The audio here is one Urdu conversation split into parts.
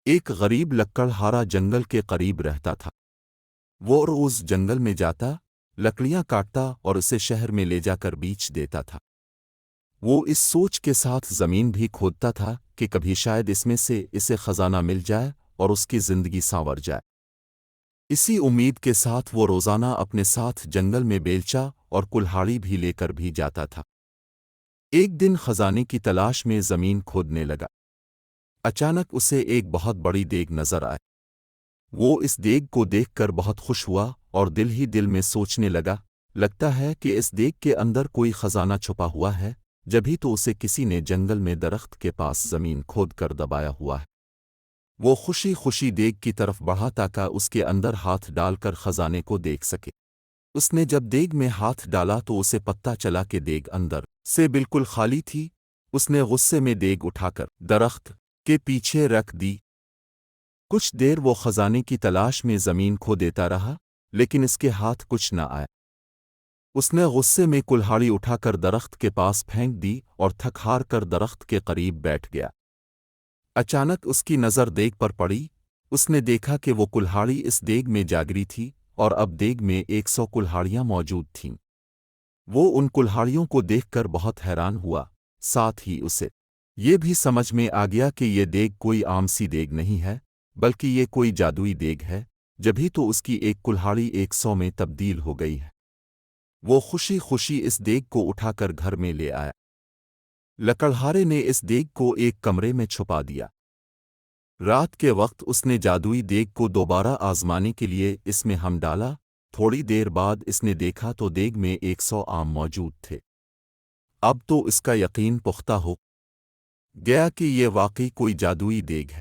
ایک غریب لکڑہارا جنگل کے قریب رہتا تھا۔ وہ روز جنگل میں جاتا، لکڑیاں کاٹتا اور اسے شہر میں لے جا کر بیچ دیتا تھا۔ وہ اس سوچ کے ساتھ زمین بھی کھودتا تھا کہ کبھی شاید اس میں سے اسے خزانہ مل جائے اور اس کی زندگی سانور جائے۔ اسی امید کے ساتھ وہ روزانہ اپنے ساتھ جنگل میں بیلچا اور کلہاڑی بھی لے کر بھی جاتا تھا۔ ایک دن خزانے کی تلاش میں زمین کھودنے لگا۔ اچانک اسے ایک بہت بڑی دیگ نظر آئی۔ وہ اس دیگ کو دیکھ کر بہت خوش ہوا اور دل ہی دل میں سوچنے لگتا ہے کہ اس دیگ کے اندر کوئی خزانہ چھپا ہوا ہے، جبھی تو اسے کسی نے جنگل میں درخت کے پاس زمین کھود کر دبایا ہوا ہے۔ وہ خوشی خوشی دیگ کی طرف بڑھا تاکہ اس کے اندر ہاتھ ڈال کر خزانے کو دیکھ سکے۔ اس نے جب دیگ میں ہاتھ ڈالا تو اسے پتہ چلا کہ دیگ اندر سے بالکل خالی تھی۔ اس نے غصے میں دیگ اٹھا کر درخت کے پیچھے رکھ دی۔ کچھ دیر وہ خزانے کی تلاش میں زمین کھو دیتا رہا، لیکن اس کے ہاتھ کچھ نہ آیا۔ اس نے غصے میں کلہاڑی اٹھا کر درخت کے پاس پھینک دی اور تھک ہار کر درخت کے قریب بیٹھ گیا۔ اچانک اس کی نظر دیگ پر پڑی۔ اس نے دیکھا کہ وہ کلہاڑی اس دیگ میں جاگری تھی اور اب دیگ میں 100 کلہاڑیاں موجود تھیں۔ وہ ان کلہاڑیوں کو دیکھ کر بہت حیران ہوا، ساتھ ہی اسے یہ بھی سمجھ میں آ گیا کہ یہ دیگ کوئی عام سی دیگ نہیں ہے، بلکہ یہ کوئی جادوئی دیگ ہے، جبھی تو اس کی ایک کلہاڑی 100 میں تبدیل ہو گئی ہے۔ وہ خوشی خوشی اس دیگ کو اٹھا کر گھر میں لے آیا۔ لکڑہارے نے اس دیگ کو ایک کمرے میں چھپا دیا۔ رات کے وقت اس نے جادوئی دیگ کو دوبارہ آزمانے کے لیے اس میں ہم ڈالا۔ تھوڑی دیر بعد اس نے دیکھا تو دیگ میں 100 آم موجود تھے۔ اب تو اس کا یقین پختہ ہو گیا کہ یہ واقعی کوئی جادوئی دیگ ہے۔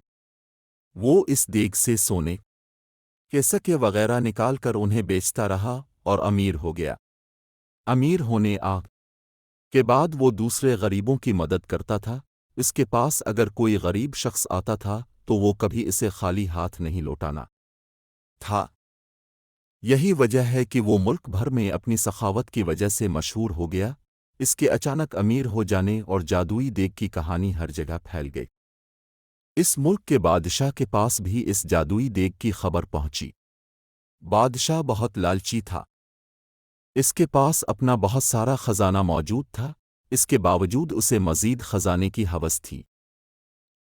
وہ اس دیگ سے سونے کے سکے وغیرہ نکال کر انہیں بیچتا رہا اور امیر ہو گیا۔ امیر ہونے کے بعد وہ دوسرے غریبوں کی مدد کرتا تھا۔ اس کے پاس اگر کوئی غریب شخص آتا تھا تو وہ کبھی اسے خالی ہاتھ نہیں لوٹانا تھا۔ یہی وجہ ہے کہ وہ ملک بھر میں اپنی سخاوت کی وجہ سے مشہور ہو گیا۔ اس کے اچانک امیر ہو جانے اور جادوئی دیگ کی کہانی ہر جگہ پھیل گئی۔ اس ملک کے بادشاہ کے پاس بھی اس جادوئی دیگ کی خبر پہنچی۔ بادشاہ بہت لالچی تھا۔ اس کے پاس اپنا بہت سارا خزانہ موجود تھا، اس کے باوجود اسے مزید خزانے کی ہوس تھی۔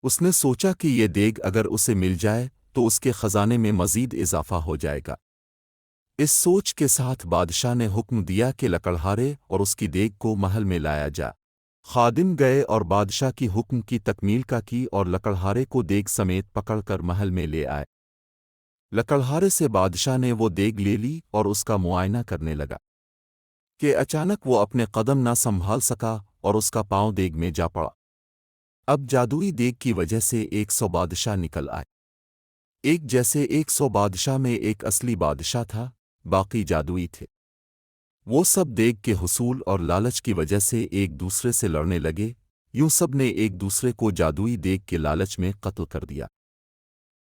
اس نے سوچا کہ یہ دیگ اگر اسے مل جائے تو اس کے خزانے میں مزید اضافہ ہو جائے گا۔ اس سوچ کے ساتھ بادشاہ نے حکم دیا کہ لکڑہارے اور اس کی دیگ کو محل میں لایا جا۔ خادم گئے اور بادشاہ کی حکم کی تکمیل کی اور لکڑہارے کو دیگ سمیت پکڑ کر محل میں لے آئے۔ لکڑہارے سے بادشاہ نے وہ دیگ لے لی اور اس کا معائنہ کرنے لگا کہ اچانک وہ اپنے قدم نہ سنبھال سکا اور اس کا پاؤں دیگ میں جا پڑا۔ اب جادوئی دیگ کی وجہ سے 100 بادشاہ نکل آئے۔ ایک جیسے 100 بادشاہ میں ایک اصلی بادشاہ تھا، باقی جادوئی تھے۔ وہ سب دیگ کے حصول اور لالچ کی وجہ سے ایک دوسرے سے لڑنے لگے۔ یوں سب نے ایک دوسرے کو جادوئی دیگ کے لالچ میں قتل کر دیا۔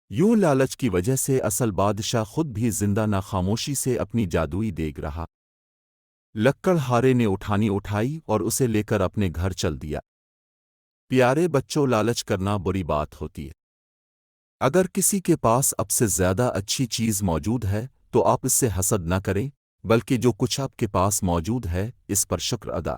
یوں لالچ کی وجہ سے اصل بادشاہ خود بھی زندہ نہ خاموشی سے اپنی جادوئی دیگ رہا۔ لکڑہارے نے اٹھائی اور اسے لے کر اپنے گھر چل دیا۔ پیارے بچوں، لالچ کرنا بری بات ہوتی ہے۔ اگر کسی کے پاس اب سے زیادہ اچھی چیز موجود ہے تو آپ اس سے حسد نہ کریں، بلکہ جو کچھ آپ کے پاس موجود ہے اس پر شکر ادا